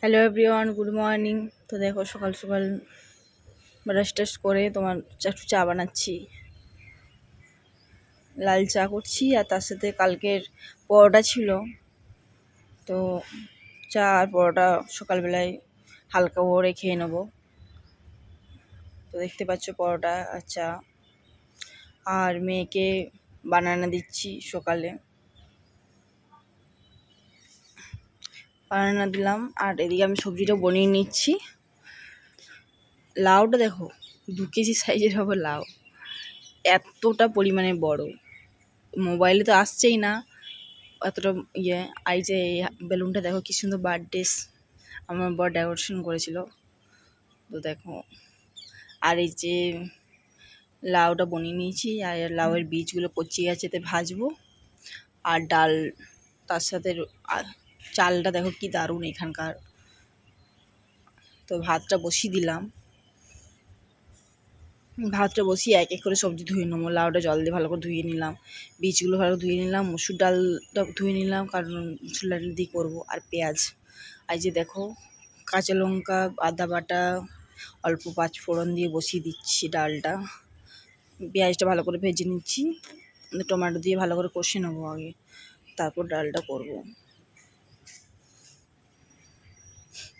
Hello everyone, good morning. তো দেখো সকাল সকাল ব্রাশ টাশ করে তোমার একটু চা বানাচ্ছি, লাল চা করছি। আর তার সাথে কালকের পরোটা ছিল, তো চা আর পরোটা সকালবেলায় হালকা করে খেয়ে নেবো। তো দেখতে পাচ্ছ পরোটা আর চা। আর মেয়েকে বানানা দিচ্ছি, সকালে বানানা দিলাম। আর এদিকে আমি সবজিটা বনিয়ে নিচ্ছি। লাউটা দেখো 2 কেজি সাইজের হবে লাউ, এতটা পরিমাণে বড়। মোবাইলে তো আসছেই না এতটা ইয়ে। আর যে বেলুনটা দেখো কি সুন্দর, বার্থডে আমার বড় ডেকোরেশন করেছিল, তো দেখো। আর এই যে লাউটা বনিয়ে নিয়েছি, আর লাউয়ের বীজগুলো পচিয়ে আছে, এতে ভাজবো। আর ডাল তার সাথে চালটা দেখো কি দারুণ এখানকার। তো ভাতটা বসিয়ে দিলাম, ভাতটা বসিয়ে এক এক করে সবজি ধুয়ে নেবো। লাউটা জল দিয়ে ভালো করে ধুয়ে নিলাম, বীজগুলো ভালো ধুয়ে নিলাম, মুসুর ডালটা ধুয়ে নিলাম কারণ মুসুর ডাল দিয়ে করবো। আর পেঁয়াজ, আর যে দেখো কাঁচা লঙ্কা, আদা বাটা, অল্প 5 ফোড়ন দিয়ে বসিয়ে দিচ্ছি ডালটা। পেঁয়াজটা ভালো করে ভেজে নিচ্ছি, টমেটো দিয়ে ভালো করে কষে নেবো আগে, তারপর ডালটা করব।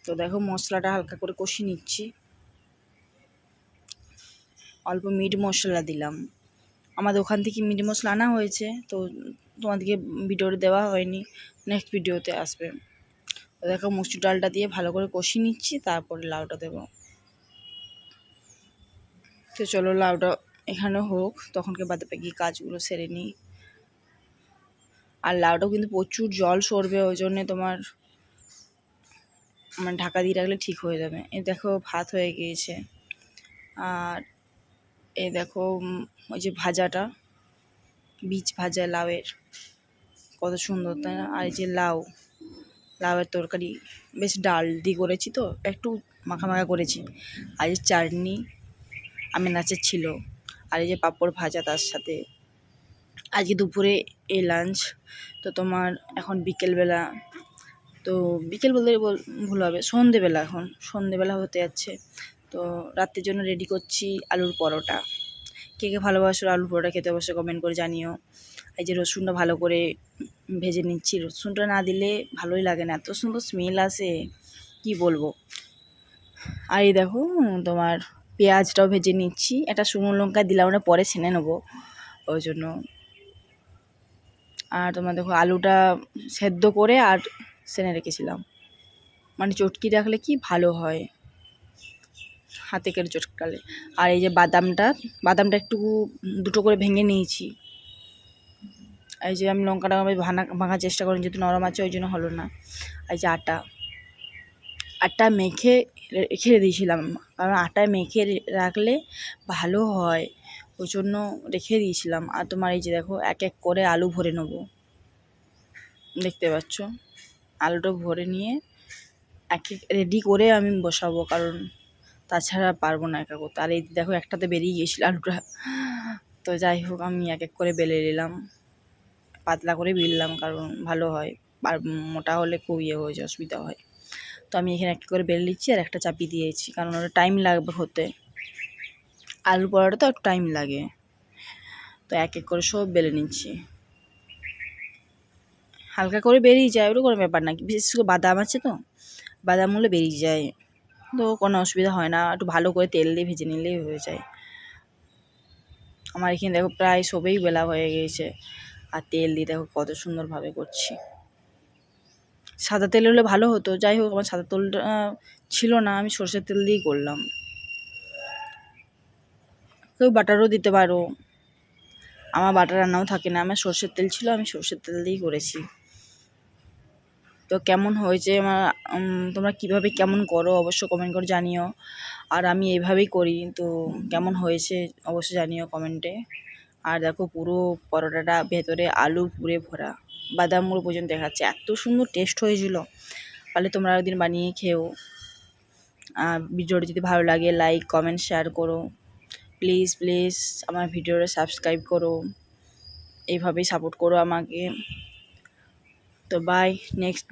তো দেখো মশলাটা হালকা করে কষিয়ে নিচ্ছি, অল্প মিট মশলা দিলাম। আমাদের ওখান থেকে মিট মশলা আনা হয়েছে, তো তোমাদেরকে ভিডিওতে দেওয়া হয়নি, নেক্সট ভিডিওতে আসবে। তো দেখো মসুর ডালটা দিয়ে ভালো করে কষিয়ে নিচ্ছি, তারপরে লাউটা দেবো। তো চলো লাউটা এখানে হোক, তখনকে বাদে বাকি কাজগুলো সেরে নিই। আর লাউটাও কিন্তু প্রচুর জল সরবে, ওই জন্যে তোমার মানে ঢাকা দিয়ে রাখলে ঠিক হয়ে যাবে। এই দেখো ভাত হয়ে গিয়েছে। আর এই দেখো ওই যে ভাজাটা, বীজ ভাজা লাউয়ের, কত সুন্দর তাই না? আর এই যে লাউয়ের তরকারি বেশ ডাল দিয়ে করেছি, তো একটু মাখা মাখা করেছি। আর এই চাটনি আমি নাচের ছিল, আর এই যে পাঁপড় ভাজা তার সাথে। আজকে দুপুরে এই লাঞ্চ। তো তোমার এখন বিকেলবেলা, তো বিকেল বলতে ভুল হবে, সন্ধেবেলা, এখন সন্ধেবেলা হতে যাচ্ছে। তো রাত্রের জন্য রেডি করছি আলুর পরোটা। কে কে ভালোবাসো আলুর পরোটা খেতে, অবশ্যই কমেন্ট করে জানিও। এই যে রসুনটা ভালো করে ভেজে নিচ্ছি, রসুনটা না দিলে ভালোই লাগে না, এত সুন্দর স্মেল আসে কি বলবো। আর এই দেখো তোমার পেঁয়াজটাও ভেজে নিচ্ছি, একটা শুকনো লঙ্কা দিলাম না, পরে ছেনে নেবো ওই জন্য। আর তোমার দেখো আলুটা সেদ্ধ করে আর ছেনে রেখেছিলাম, মানে চটকি রাখলে কি ভালো হয়, হাতে কেটে চটকালে। আর এই যে বাদামটা একটু দুটো করে ভেঙে নিয়েছি। এই যে আমি লঙ্কাটা ভাঙার চেষ্টা করি, যেহেতু নরম আছে ওই জন্য হলো না। এই যে আটা মেখে রেখে দিয়েছিলাম, কারণ আটা মেখে রাখলে ভালো হয়, ওই জন্য রেখে দিয়েছিলাম। আর তোমার এই যে দেখো এক এক করে আলু ভরে নেবো, দেখতে পাচ্ছ আলুটা ভরে নিয়ে এক এক রেডি করে আমি বসাবো, কারণ তাছাড়া পারবো না একা করতে। আর এই দেখো একটাতে বেরিয়ে গিয়েছিল আলুটা। তো যাই হোক আমি এক এক করে বেলে নিলাম, পাতলা করে বেললাম, কারণ ভালো হয়। আর মোটা হলে খুব ইয়ে হয়ে যায়, অসুবিধা হয়। তো আমি এখানে একটা করে বেলে নিচ্ছি আর একটা চাপিয়ে দিয়েছি, কারণ ওটা টাইম লাগবে হতে, আলু পরোটা তো একটু টাইম লাগে। তো এক এক করে সব বেলে নিচ্ছি, হালকা করে বেরিয়ে যায়, ওটা কোনো ব্যাপার না। বিশেষ করে বাদাম আছে, তো বাদাম হলে বেরিয়ে যায়, তো কোনো অসুবিধা হয় না, একটু ভালো করে তেল দিয়ে ভেজে নিলেই হয়ে যায়। আমার এখানে দেখো প্রায় সবেই বেলা হয়ে গিয়েছে, আর তেল দিয়ে দেখো কত সুন্দরভাবে করছি। সাদা তেল হলে ভালো হতো, যাই হোক আমার সাদা তেলটা ছিল না, আমি সরষের তেল দিয়েই করলাম। কেউ বাটারও দিতে পারো, আমার বাটার রান্নাও থাকে না, আমার সরষের তেল ছিল, আমি সরষের তেল দিয়েই করেছি। তো কেমন হয়েছে আমার, তোমরা কীভাবে কেমন করো অবশ্যই কমেন্ট করে জানিও। আর আমি এইভাবেই করি, তো কেমন হয়েছে অবশ্যই জানিও কমেন্টে। আর দেখো পুরো পরোটাটা ভেতরে আলু পুরে ভরা, বাদামগুলো পর্যন্ত দেখাচ্ছে, এত সুন্দর টেস্ট হয়েছিল। তাহলে তোমরা একদিন বানিয়ে খেও। আর ভিডিওটা যদি ভালো লাগে লাইক কমেন্ট শেয়ার করো, প্লিজ প্লিজ আমার ভিডিওটা সাবস্ক্রাইব করো, এইভাবেই সাপোর্ট করো আমাকে। তো বাই, নেক্সট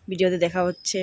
ভিডিওতে দেখা হচ্ছে।